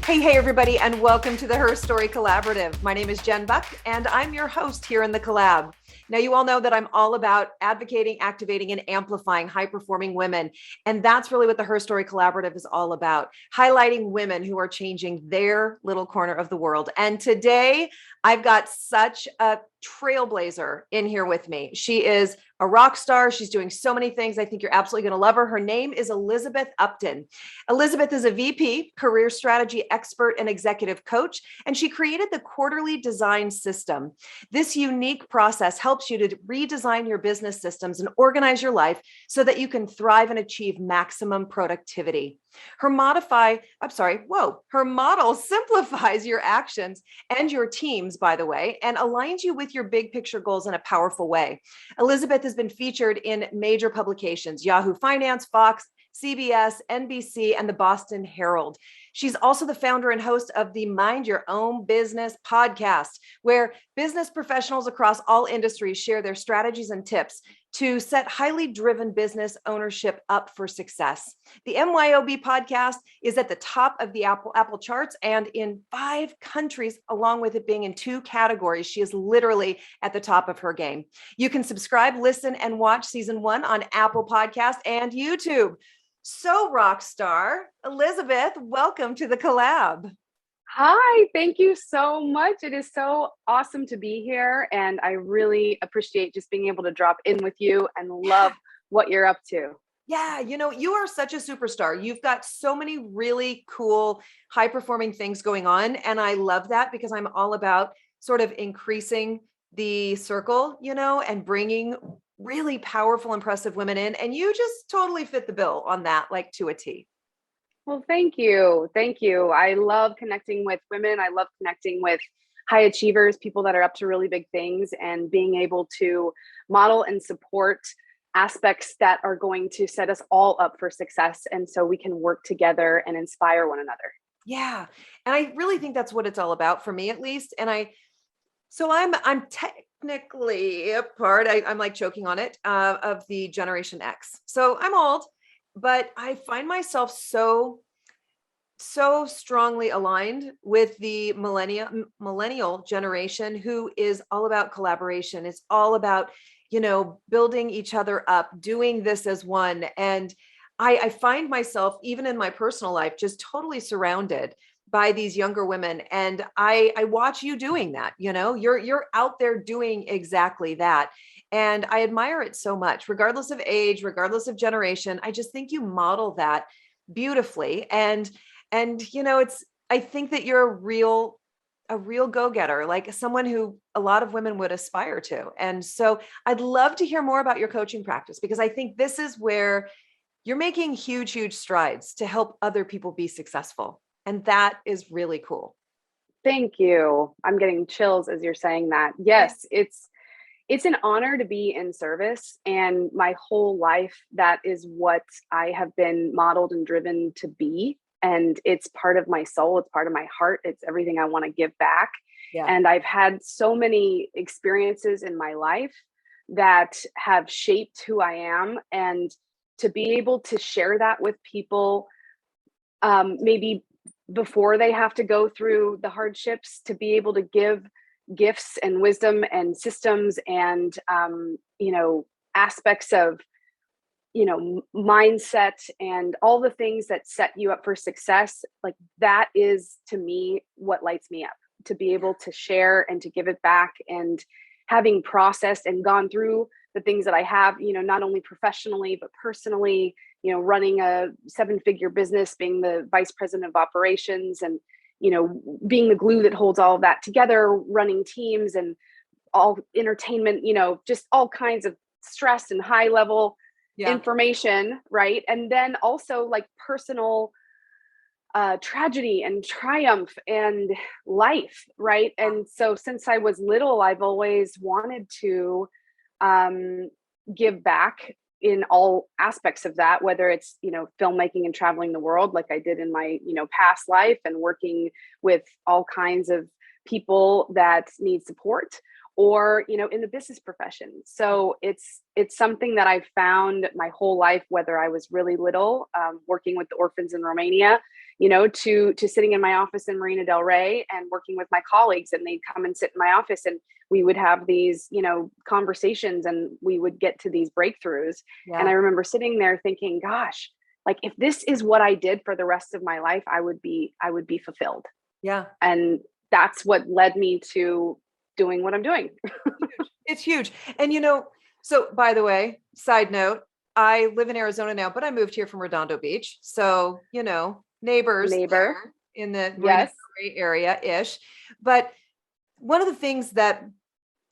Hey, everybody, and welcome to the HERstory Collaborative. My name is Jen Buck, and I'm your host here in the collab. Now, you all know that I'm all about advocating, activating, and amplifying high-performing women. And that's really what the HERstory Collaborative is all about, highlighting women who are changing their little corner of the world. And today, I've got such a trailblazer in here with me. She is a rock star. She's doing so many things. I think you're absolutely going to love her. Her name is Elizabeth Upton. Elizabeth is a VP, career strategy expert, and executive coach, and she created the quarterly design system. This unique process helps you to redesign your business systems and organize your life so that you can thrive and achieve maximum productivity. Her model simplifies your actions and your teams, by the way, and aligns you with your big picture goals in a powerful way. Elizabeth has been featured in major publications, Yahoo Finance, Fox, CBS, NBC, and the Boston Herald. She's also the founder and host of the Mind Your Own Business podcast, where business professionals across all industries share their strategies and tips to set highly driven business ownership up for success. The MYOB podcast is at the top of the Apple charts and in 5 countries, along with it being in 2 categories. She is literally at the top of her game. You can subscribe, listen, and watch season 1 on Apple Podcast and YouTube. So, Rockstar, Elizabeth, welcome to the collab. Hi, thank you so much. It is so awesome to be here. And I really appreciate just being able to drop in with you and love what you're up to. Yeah, you are such a superstar. You've got so many really cool, high-performing things going on. And I love that because I'm all about sort of increasing the circle, and bringing really powerful, impressive women in. And you just totally fit the bill on that, like to a T. Well, thank you. Thank you. I love connecting with women. I love connecting with high achievers, people that are up to really big things, and being able to model and support aspects that are going to set us all up for success. And so we can work together and inspire one another. Yeah. And I really think that's what it's all about for me, at least. And I'm technically a part, I'm like choking on it, of the Generation X. So I'm old, but I find myself so strongly aligned with the millennial generation, who is all about collaboration. It's all about, building each other up, doing this as one. And I find myself, even in my personal life, just totally surrounded by these younger women. And I watch you doing that. You're out there doing exactly that. And I admire it so much, regardless of age, regardless of generation. I just think you model that beautifully. And I think that you're a real go-getter, like someone who a lot of women would aspire to. And so I'd love to hear more about your coaching practice, because I think this is where you're making huge, huge strides to help other people be successful. And that is really cool. Thank you. I'm getting chills as you're saying that. Yes, it's an honor to be in service. And my whole life, that is what I have been modeled and driven to be. And it's part of my soul. It's part of my heart. It's everything I want to give back. Yeah. And I've had so many experiences in my life that have shaped who I am. And to be able to share that with people, maybe before they have to go through the hardships, to be able to give gifts and wisdom and systems and, aspects of, mindset and all the things that set you up for success. Like, that is, to me, what lights me up, to be able to share and to give it back. And having processed and gone through the things that I have, not only professionally, but personally, running a 7-figure business, being the vice president of operations, and, being the glue that holds all of that together, running teams and all entertainment, just all kinds of stress and high level information. Right. And then also like personal tragedy and triumph and life. Right. And so since I was little, I've always wanted to give back in all aspects of that, whether it's, filmmaking and traveling the world, like I did in my, past life, and working with all kinds of people that need support, or, in the business profession. So it's something that I've found my whole life, whether I was really little, working with the orphans in Romania, to sitting in my office in Marina Del Rey and working with my colleagues, and they'd come and sit in my office and we would have these, conversations, and we would get to these breakthroughs. Yeah. And I remember sitting there thinking, gosh, like if this is what I did for the rest of my life, I would be fulfilled. Yeah. And that's what led me to doing what I'm doing. It's huge. And, so by the way, side note, I live in Arizona now, but I moved here from Redondo Beach. So, neighbors in the Yes. area-ish. But one of the things that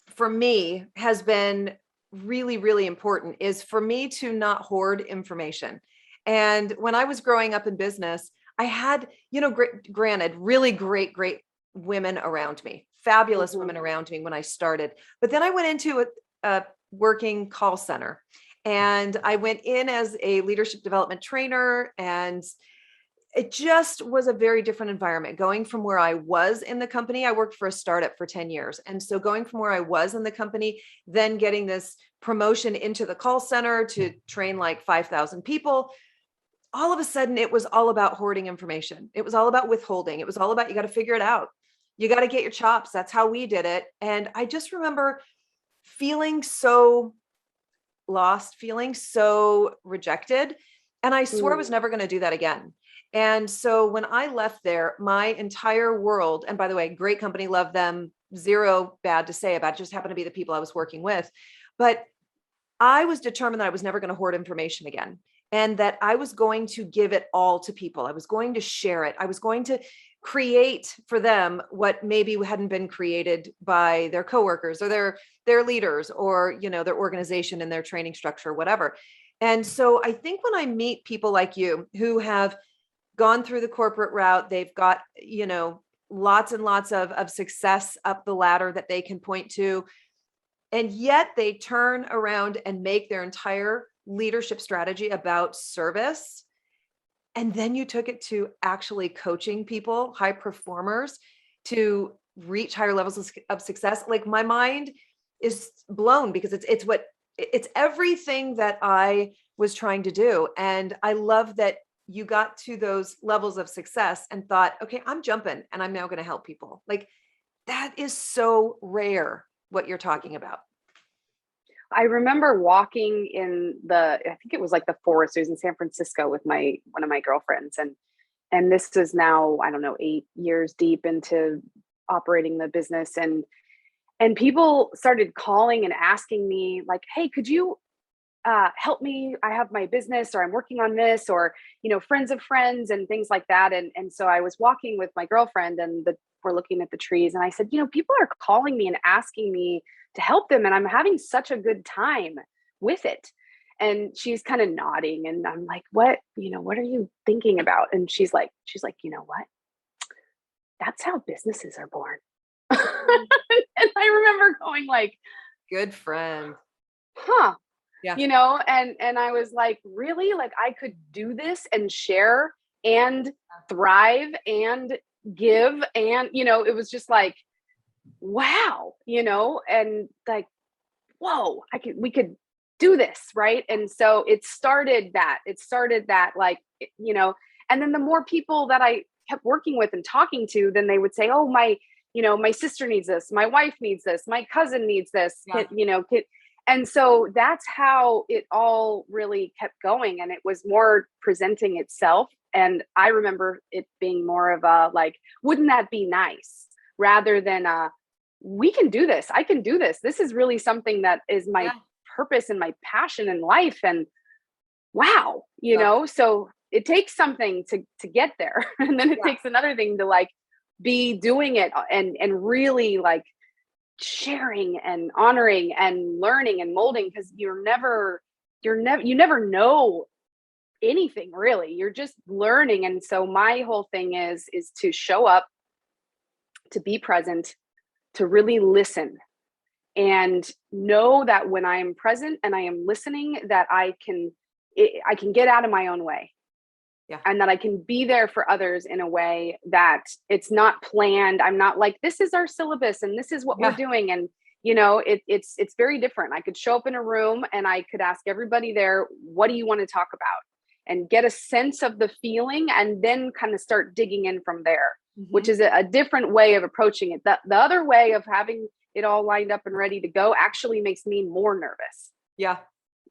for me has been really, really important is for me to not hoard information. And when I was growing up in business, I had, granted, really great women around me, fabulous women around me when I started. But then I went into a working call center, and I went in as a leadership development trainer, and it just was a very different environment. Going from where I was in the company, I worked for a startup for 10 years. And so going from where I was in the company, then getting this promotion into the call center to train like 5,000 people, all of a sudden it was all about hoarding information. It was all about withholding. It was all about, you got to figure it out. You got to get your chops. That's how we did it. And I just remember feeling so lost, feeling so rejected. And I swore I was never going to do that again. And so when I left there, my entire world, and by the way, great company, love them, zero bad to say about it, just happened to be the people I was working with. But I was determined that I was never going to hoard information again, and that I was going to give it all to people. I was going to share it. I was going to create for them what maybe hadn't been created by their coworkers or their leaders or, their organization and their training structure, whatever. And so I think when I meet people like you who have gone through the corporate route, they've got, lots and lots of success up the ladder that they can point to, and yet they turn around and make their entire leadership strategy about service. And then you took it to actually coaching people, high performers, to reach higher levels of success. Like my mind is blown because it's everything that I was trying to do. And I love that you got to those levels of success and thought, okay, I'm jumping and I'm now going to help people. Like that is so rare, what you're talking about. I remember walking in I think it was like the forest. It was in San Francisco with one of my girlfriends. And this is now, I don't know, 8 years deep into operating the business. And people started calling and asking me like, hey, could you help me? I have my business, or I'm working on this, or, friends of friends and things like that. And so I was walking with my girlfriend, and we're looking at the trees, and I said, people are calling me and asking me to help them, and I'm having such a good time with it. And she's kind of nodding, and I'm like, what are you thinking about? And she's like, you know what? That's how businesses are born. And I remember going like, good friend. Huh. Yeah. And I was like, really? Like I could do this and share and thrive and give. And, it was just like, wow, and like, whoa, we could do this. Right. And so it started that like, and then the more people that I kept working with and talking to, then they would say, oh, my sister needs this. My wife needs this. My cousin needs this. Yeah. And so that's how it all really kept going. And it was more presenting itself. And I remember it being more of a, like, wouldn't that be nice? Rather than, we can do this. I can do this. This is really something that is my purpose and my passion in life. And wow, so it takes something to get there. And then it takes another thing to like be doing it and really like sharing and honoring and learning and molding, because you never know anything really. You're just learning. And so my whole thing is to show up, to be present, to really listen, and know that when I am present and I am listening, that I can get out of my own way. Yeah. And that I can be there for others in a way that it's not planned. I'm not like, this is our syllabus and this is what we're doing. And, it's very different. I could show up in a room and I could ask everybody there, what do you want to talk about? and get a sense of the feeling, and then kind of start digging in from there, which Mm-hmm. is a different way of approaching it. The other way of having it all lined up and ready to go actually makes me more nervous. Yeah.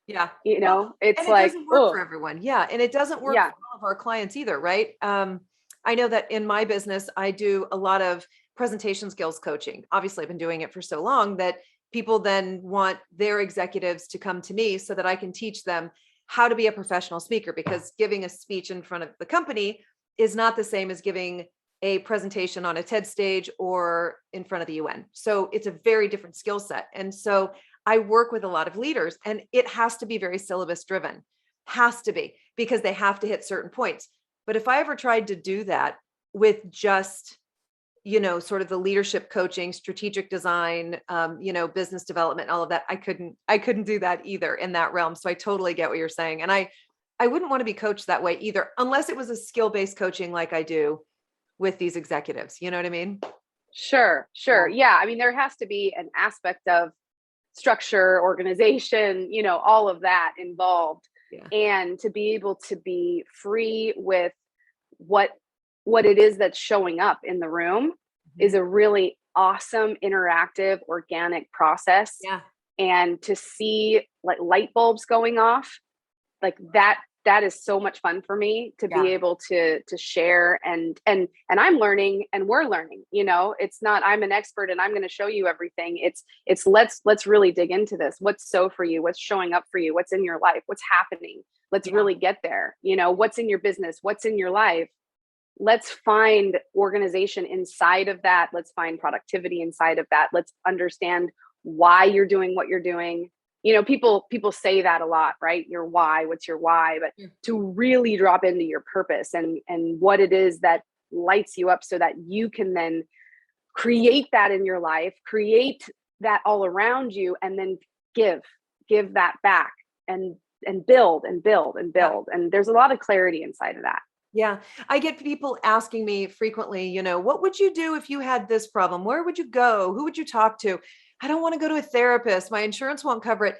Yeah. You Well, know, it's and it like, doesn't work for oh, everyone. Yeah. And it doesn't work yeah, for all of our clients either, right? I know that in my business, I do a lot of presentation skills coaching. Obviously, I've been doing it for so long that people then want their executives to come to me so that I can teach them how to be a professional speaker, because giving a speech in front of the company is not the same as giving a presentation on a TED stage or in front of the UN. So it's a very different skill set. And so I work with a lot of leaders, and it has to be very syllabus driven, has to be, because they have to hit certain points. But if I ever tried to do that with just, sort of the leadership coaching, strategic design, business development, all of that, I couldn't do that either in that realm. So I totally get what you're saying. And I wouldn't want to be coached that way either, unless it was a skill-based coaching like I do with these executives. You know what I mean? sure. Yeah. I mean, there has to be an aspect of structure, organization, all of that involved. Yeah. And to be able to be free with what it is that's showing up in the room is a really awesome, interactive, organic process. Yeah. And to see like light bulbs going off, like that is so much fun for me to be Yeah. able to share, and I'm learning and we're learning. It's not I'm an expert and I'm going to show you everything. It's let's really dig into this. What's so for you? What's showing up for you? What's in your life? What's happening? Let's really get there. What's in your business? What's in your life? Let's find organization inside of that. Let's find productivity inside of that. Let's understand why you're doing what you're doing. People say that a lot, right? Your why, what's your why? But to really drop into your purpose and what it is that lights you up so that you can then create that in your life, create that all around you, and then give that back and build and build and build. Yeah. And there's a lot of clarity inside of that. Yeah. I get people asking me frequently, what would you do if you had this problem? Where would you go? Who would you talk to? I don't want to go to a therapist. My insurance won't cover it.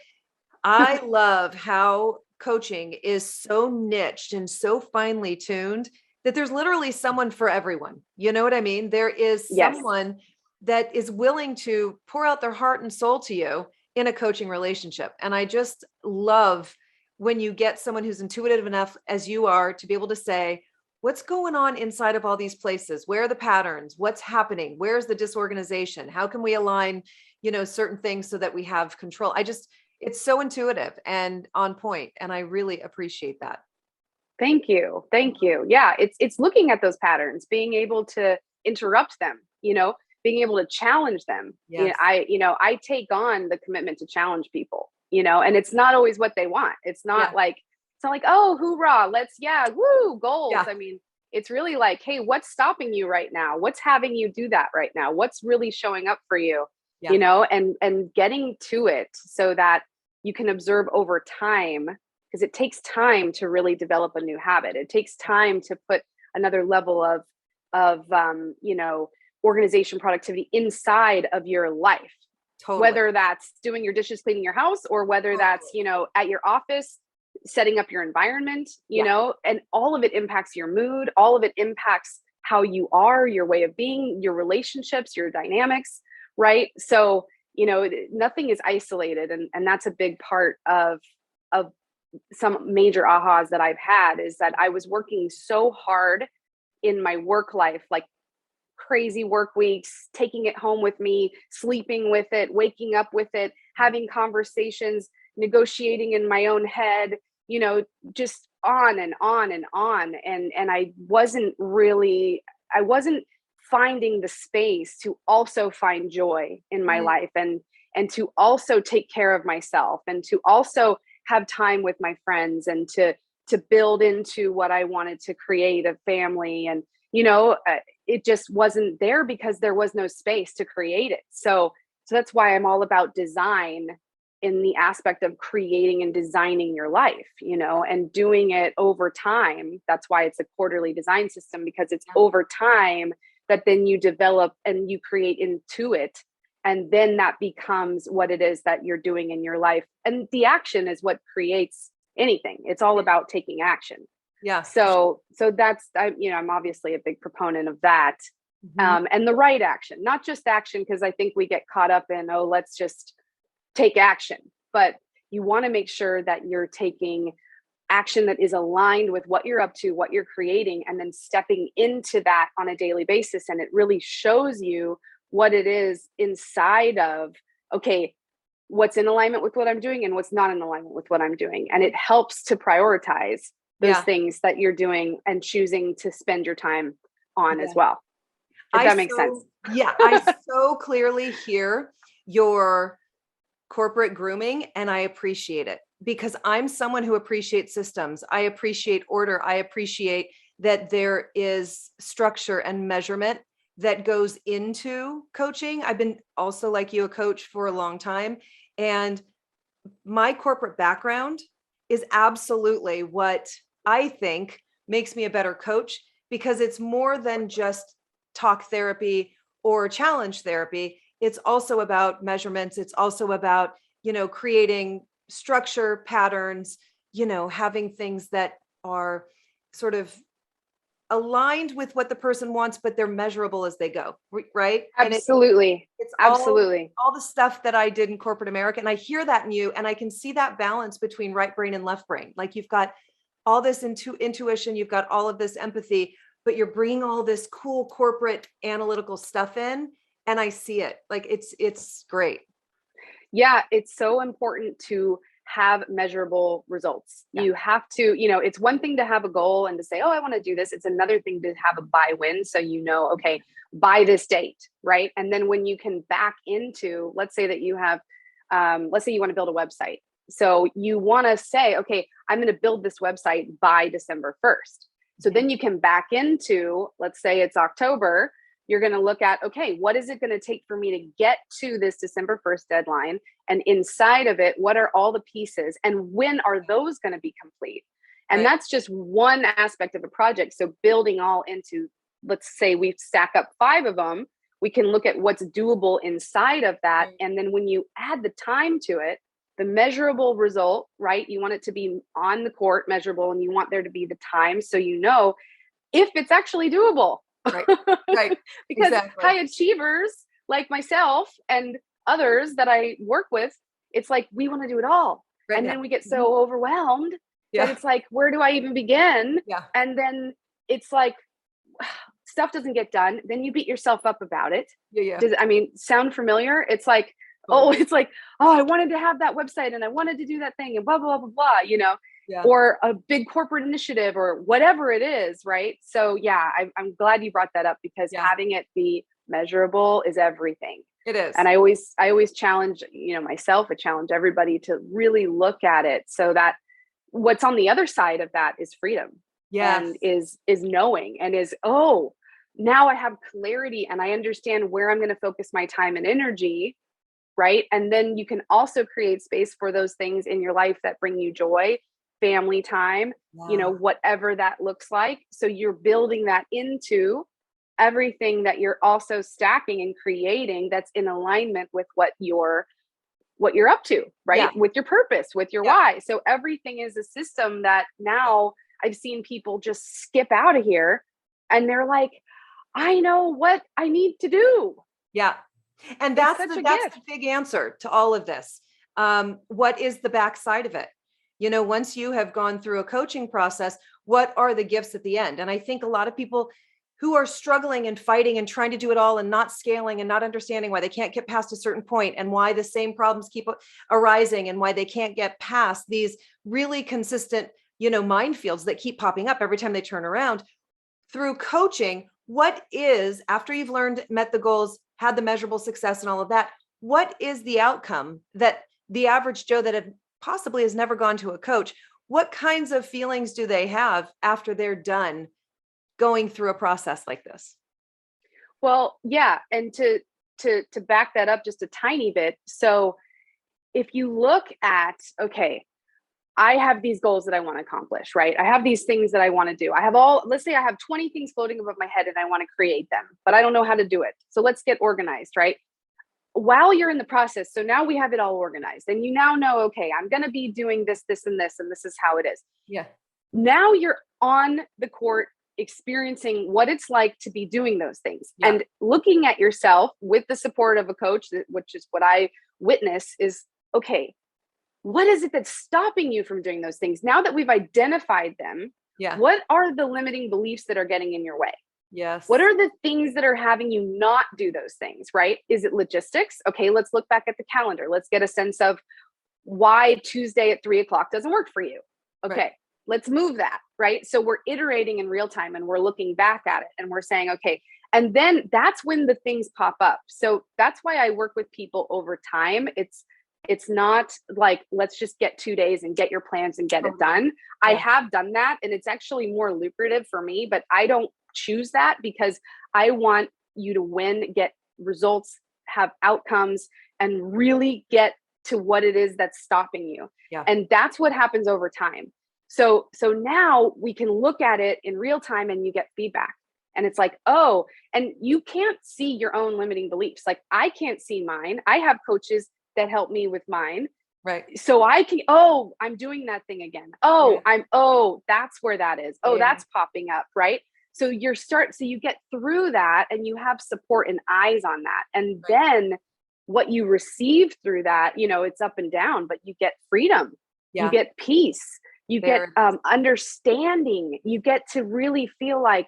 I love how coaching is so niched and so finely tuned that there's literally someone for everyone. You know what I mean? There is someone that is willing to pour out their heart and soul to you in a coaching relationship. And I just love when you get someone who's intuitive enough as you are to be able to say, what's going on inside of all these places? Where are the patterns? What's happening? Where's the disorganization? How can we align, certain things so that we have control? It's so intuitive and on point, and I really appreciate that. Thank you. Yeah, it's looking at those patterns, being able to interrupt them, being able to challenge them. Yes. I take on the commitment to challenge people, and it's not always what they want. It's not like, oh, hoorah, woo, goals. Yeah. I mean, it's really like, hey, what's stopping you right now? What's having you do that right now? What's really showing up for you? Yeah. And getting to it so that you can observe over time, because it takes time to really develop a new habit. It takes time to put another level of organization, productivity inside of your life. Totally. Whether that's doing your dishes, cleaning your house, or whether that's, at your office, setting up your environment, and all of it impacts your mood. All of it impacts how you are, your way of being, your relationships, your dynamics, right? So, nothing is isolated. And that's a big part of some major ahas that I've had, is that I was working so hard in my work life, like crazy work weeks, taking it home with me, sleeping with it, waking up with it, having conversations, negotiating in my own head, just on and on and on. And I wasn't finding the space to also find joy in my life, and to also take care of myself, and to also have time with my friends, and to build into what I wanted to create, a family. And, it just wasn't there because there was no space to create it. So that's why I'm all about design in the aspect of creating and designing your life, and doing it over time. That's why it's a quarterly design system, because it's over time that then you develop and you create into it. And then that becomes what it is that you're doing in your life. And the action is what creates anything. It's all about taking action. Yeah. So that's, I'm obviously a big proponent of that. Mhm. And the right action, not just action, because I think we get caught up in, oh, let's just take action. But you want to make sure that you're taking action that is aligned with what you're up to, what you're creating, and then stepping into that on a daily basis. And it really shows you what it is inside of, okay, what's in alignment with what I'm doing and what's not in alignment with what I'm doing. And it helps to prioritize those Yeah. things that you're doing and choosing to spend your time on as Yeah. well. If that makes sense. Yeah, I so clearly hear your corporate grooming, and I appreciate it because I'm someone who appreciates systems. I appreciate order. I appreciate that there is structure and measurement that goes into coaching. I've been also, like you, a coach for a long time, and my corporate background is absolutely what I think makes me a better coach, because it's more than just talk therapy or challenge therapy. It's also about measurements. It's also about, creating structure, patterns, having things that are sort of aligned with what the person wants, but they're measurable as they go. Right. Absolutely. It's Absolutely. all the stuff that I did in corporate America. And I hear that in you, and I can see that balance between right brain and left brain. Like, you've got all this intuition, you've got all of this empathy, but you're bringing all this cool corporate analytical stuff in. And I see it. Like, it's great. Yeah, it's so important to have measurable results. Yeah. You have to, it's one thing to have a goal and to say, oh, I want to do this. It's another thing to have a buy-win. So, okay, by this date, right? And then when you can back into, let's say that you have, let's say you want to build a website. So you want to say, okay, I'm going to build this website by December 1st. So then you can back into, let's say it's October, you're going to look at, okay, what is it going to take for me to get to this December 1st deadline? And inside of it, what are all the pieces and when are those going to be complete? And that's just one aspect of a project. So building all into, let's say we stack up 5 of them, we can look at what's doable inside of that. Right. And then when you add the time to it, the measurable result, right? You want it to be on the court measurable, and you want there to be the time. So, if it's actually doable. Right. Right. Because Exactly. high achievers like myself and others that I work with, it's like, we want to do it all. Right and now. then we get so overwhelmed Yeah. that it's like, where do I even begin? Yeah. And then it's like, stuff doesn't get done. Then you beat yourself up about it. Yeah. Does sound familiar? It's like, I wanted to have that website and I wanted to do that thing and blah, blah, blah, blah, Yeah. or a big corporate initiative or whatever it is. Right. So yeah, I'm glad you brought that up, because having it be measurable is everything. It is. And I always challenge, myself, I challenge everybody to really look at it, so that what's on the other side of that is freedom. Yes. And is knowing, and is, oh, now I have clarity and I understand where I'm going to focus my time and energy. Right. And then you can also create space for those things in your life that bring you joy, family time, whatever that looks like. So you're building that into everything that you're also stacking and creating that's in alignment with what you're up to, right? Yeah. With your purpose, with your why. So everything is a system that now I've seen people just skip out of here and they're like, I know what I need to do. Yeah. And that's the big answer to all of this. What is the backside of it? Once you have gone through a coaching process, what are the gifts at the end? And I think a lot of people who are struggling and fighting and trying to do it all and not scaling and not understanding why they can't get past a certain point and why the same problems keep arising and why they can't get past these really consistent, minefields that keep popping up every time they turn around. Through coaching, what is, after you've learned, met the goals, had the measurable success and all of that, what is the outcome that the average Joe that possibly has never gone to a coach, what kinds of feelings do they have after they're done going through a process like this? Well, yeah. And to back that up just a tiny bit. So if you look at, okay, I have these goals that I want to accomplish, right? I have these things that I want to do. Let's say I have 20 things floating above my head and I want to create them, but I don't know how to do it. So let's get organized, right? while you're in the process, so now we have it all organized and you now know, okay, I'm going to be doing this, this, and this is how it is. Yeah. Now you're on the court experiencing what it's like to be doing those things and looking at yourself with the support of a coach, which is what I witness is, okay, what is it that's stopping you from doing those things? Now that we've identified them, what are the limiting beliefs that are getting in your way? Yes. What are the things that are having you not do those things, right? Is it logistics? Okay, let's look back at the calendar. Let's get a sense of why Tuesday at 3:00 doesn't work for you. Okay, let's move that, right? So we're iterating in real time and we're looking back at it and we're saying, okay, and then that's when the things pop up. So that's why I work with people over time. It's not like, let's just get 2 days and get your plans and get it done. I have done that and it's actually more lucrative for me, but I don't choose that because I want you to win, get results, have outcomes, and really get to what it is that's stopping you. Yeah. And that's what happens over time. So now we can look at it in real time and you get feedback. And it's like, oh, and you can't see your own limiting beliefs. Like I can't see mine. I have coaches that help me with mine. Right. So I can, I'm doing that thing again. That's where that is. That's popping up. Right. So you get through that and you have support and eyes on that. And then what you receive through that, it's up and down, but you get freedom, you get peace, you get understanding, you get to really feel like,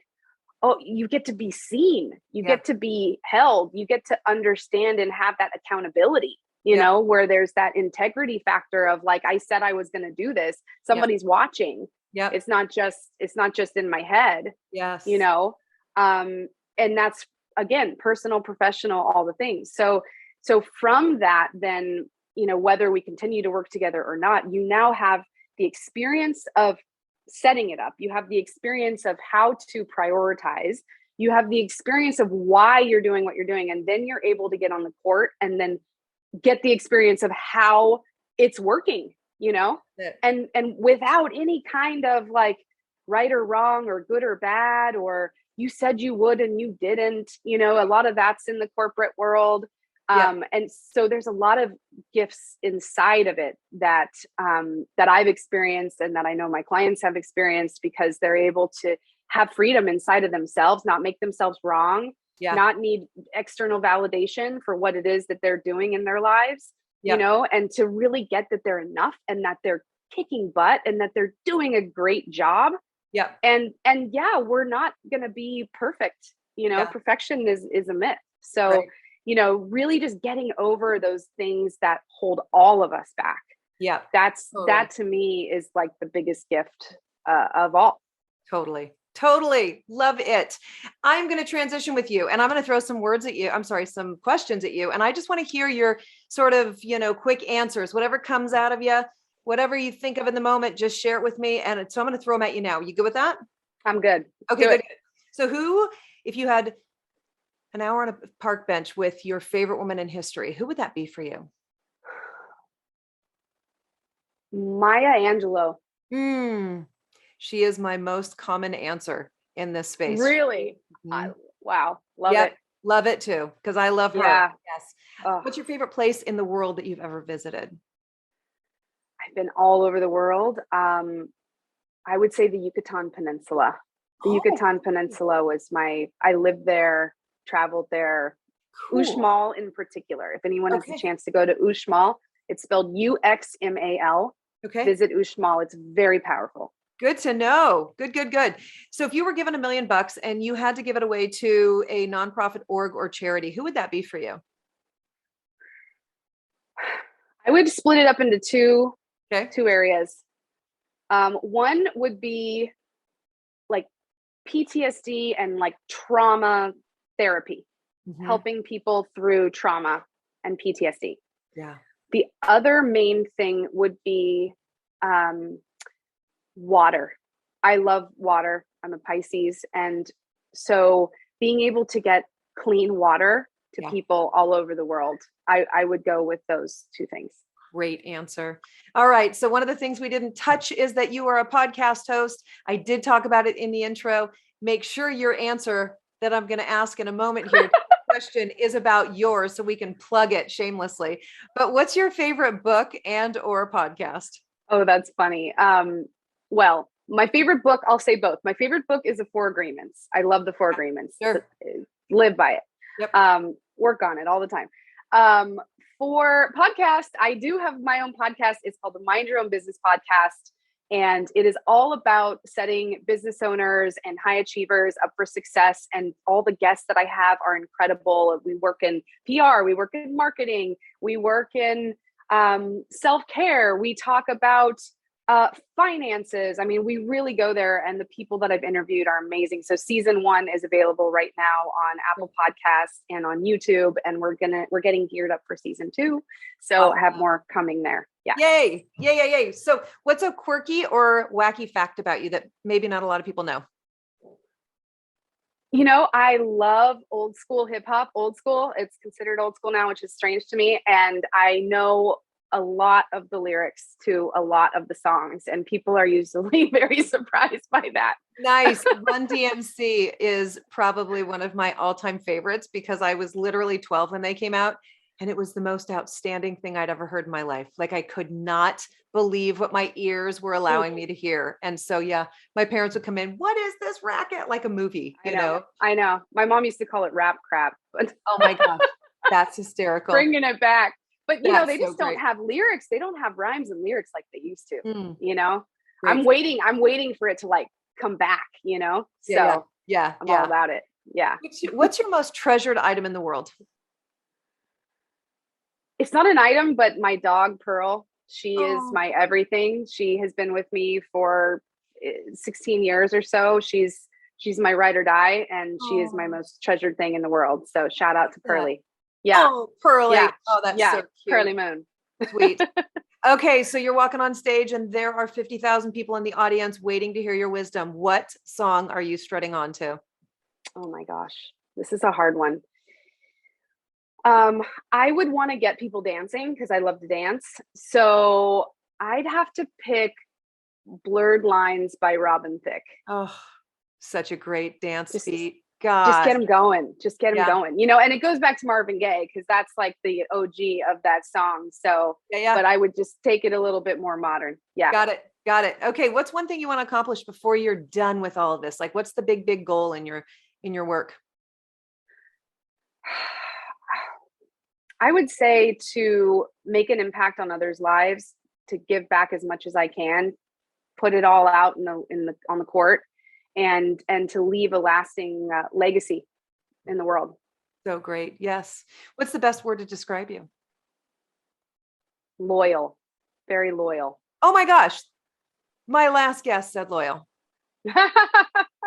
you get to be seen, you get to be held, you get to understand and have that accountability, where there's that integrity factor of like, I said I was going to do this. Somebody's watching. Yeah. It's not just in my head. Yes. And that's again, personal, professional, all the things. So from that, then, whether we continue to work together or not, you now have the experience of setting it up. You have the experience of how to prioritize. You have the experience of why you're doing what you're doing. And then you're able to get on the court and then get the experience of how it's working, and without any kind of like right or wrong or good or bad, or you said you would and you didn't, a lot of that's in the corporate world. And so there's a lot of gifts inside of it that I've experienced and that I know my clients have experienced because they're able to have freedom inside of themselves, not make themselves wrong, not need external validation for what it is that they're doing in their lives, and to really get that they're enough and that they're kicking butt and that they're doing a great job. Yeah. And we're not going to be perfect. Perfection is a myth. So, really just getting over those things that hold all of us back. Yeah. That to me is like the biggest gift of all. Totally. Love it. I'm going to transition with you and I'm going to throw some questions at you. And I just want to hear your sort of, quick answers, whatever comes out of you, whatever you think of in the moment, just share it with me. And so I'm going to throw them at you now. You good with that? I'm good. Okay, good. So if you had an hour on a park bench with your favorite woman in history, who would that be for you? Maya Angelou. She is my most common answer in this space. Really? Wow. Love it. Love it too. Because I love her. Yeah. Yes. What's your favorite place in the world that you've ever visited? I've been all over the world. I would say the Yucatan Peninsula. The Yucatan Peninsula was I lived there, traveled there. Cool. Uxmal in particular. If anyone has a chance to go to Uxmal, it's spelled Uxmal. Okay. Visit Uxmal. It's very powerful. Good to know. Good. So if you were given $1 million and you had to give it away to a nonprofit org or charity, who would that be for you? I would split it up into two areas. One would be like PTSD and like trauma therapy, helping people through trauma and PTSD. Yeah. The other main thing would be water. I love water. I'm a Pisces. And so being able to get clean water to people all over the world, I would go with those two things. Great answer. All right. So one of the things we didn't touch is that you are a podcast host. I did talk about it in the intro. Make sure your answer that I'm going to ask in a moment here question is about yours, so we can plug it shamelessly. But what's your favorite book and or podcast? Oh, that's funny. Well, my favorite book, I'll say both. My favorite book is The Four Agreements. I love The Four Agreements. Sure. Live by it. Yep. Work on it all the time. For podcast, I do have my own podcast. It's called the Mind Your Own Business Podcast. And it is all about setting business owners and high achievers up for success. And all the guests that I have are incredible. We work in PR, we work in marketing, we work in self-care. We talk about finances. I mean, we really go there, and the people that I've interviewed are amazing. So season 1 is available right now on Apple Podcasts and on YouTube, and we're getting geared up for season 2. So I have more coming there. Yeah. Yay. Yay. So what's a quirky or wacky fact about you that maybe not a lot of people know? You know, I love old school hip hop. Old school, it's considered old school now, which is strange to me. And I know a lot of the lyrics to a lot of the songs, and people are usually very surprised by that. Nice. Run DMC is probably one of my all-time favorites because I was literally 12 when they came out, and it was the most outstanding thing I'd ever heard in my life. Like, I could not believe what my ears were allowing me to hear. And so, yeah, my parents would come in, what is this racket? Like a movie, you know? I know. My mom used to call it rap crap, but oh my gosh, that's hysterical. Bringing it back. But, you know, they just so don't have lyrics. They don't have rhymes and lyrics like they used to, you know? Great. I'm waiting for it to like come back, you know? So yeah. I'm all about it. Yeah. What's your most treasured item in the world? It's not an item, but my dog, Pearl, she is my everything. She has been with me for 16 years or so. She's my ride or die, and she is my most treasured thing in the world. So shout out to Pearly. Yeah. Oh, Pearly. Yeah. Oh, that's so cute. Pearly Moon. Sweet. Okay. So you're walking on stage and there are 50,000 people in the audience waiting to hear your wisdom. What song are you strutting on to? Oh my gosh. This is a hard one. I would want to get people dancing because I love to dance. So I'd have to pick Blurred Lines by Robin Thicke. Oh, such a great dance beat. God. Just get them going. Just get them going. You know, and it goes back to Marvin Gaye because that's like the OG of that song. So, but I would just take it a little bit more modern. Yeah. Got it. Okay. What's one thing you want to accomplish before you're done with all of this? Like, what's the big goal in your work? I would say to make an impact on others' lives, to give back as much as I can, put it all out on the court, and to leave a lasting legacy in the world. So great. Yes. What's the best word to describe you? Loyal. Very loyal. Oh my gosh. My last guest said loyal.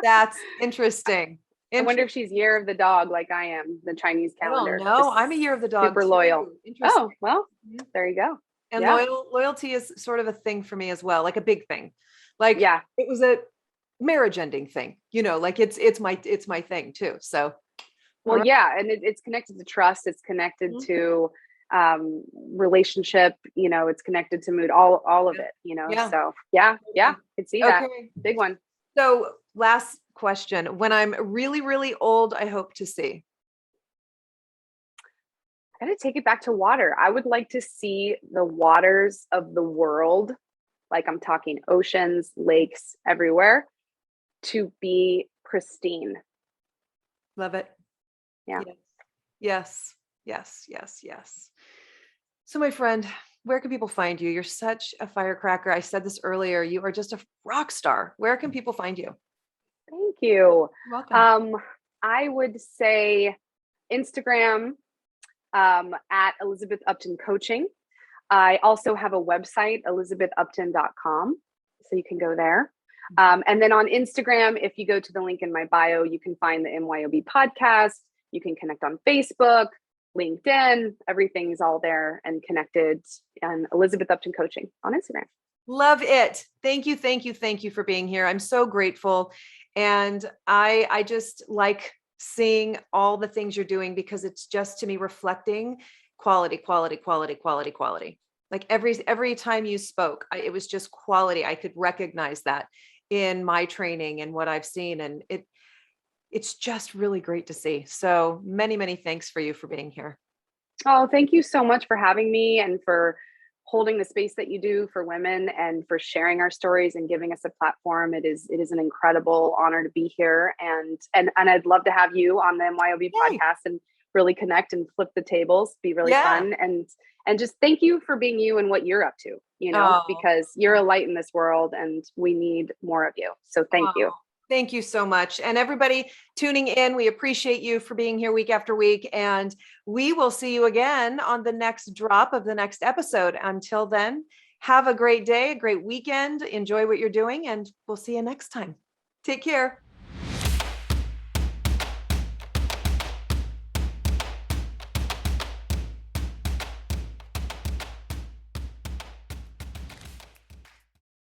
That's interesting. I wonder if she's year of the dog like I am, the Chinese calendar. No, I'm a year of the dog. Super loyal. Oh, well, there you go. And loyalty is sort of a thing for me as well, like a big thing. Like, it was a marriage ending thing, you know, like it's my thing too. So, well, and it's connected to trust. It's connected to relationship, you know, it's connected to mood, all of it, you know? So I could see that. Big one. So last question. When I'm really, really old, I hope to see. I gotta take it back to water. I would like to see the waters of the world, like I'm talking oceans, lakes, everywhere, to be pristine. Love it. Yeah. Yes. So my friend, where can people find you? You're such a firecracker. I said this earlier. You are just a rock star. Where can people find you? Thank you. You're welcome. I would say Instagram at Elizabeth Upton Coaching. I also have a website, elizabethupton.com. So you can go there. And then on Instagram, if you go to the link in my bio, you can find the MYOB podcast. You can connect on Facebook, LinkedIn, everything's all there and connected, and Elizabeth Upton Coaching on Instagram. Love it. Thank you for being here. I'm so grateful. And I just like seeing all the things you're doing because it's just, to me, reflecting quality. Like every time you spoke, it was just quality. I could recognize that in my training and what I've seen. And it's just really great to see. So many, many thanks for you for being here. Oh, thank you so much for having me and for holding the space that you do for women and for sharing our stories and giving us a platform. It is an incredible honor to be here. And I'd love to have you on the MYOB Yay. podcast and really connect and flip the tables, be really Yeah. fun. And just thank you for being you and what you're up to, because you're a light in this world and we need more of you. So thank you. Thank you so much. And everybody tuning in, we appreciate you for being here week after week. And we will see you again on the next drop of the next episode. Until then, have a great day, a great weekend. Enjoy what you're doing, and we'll see you next time. Take care.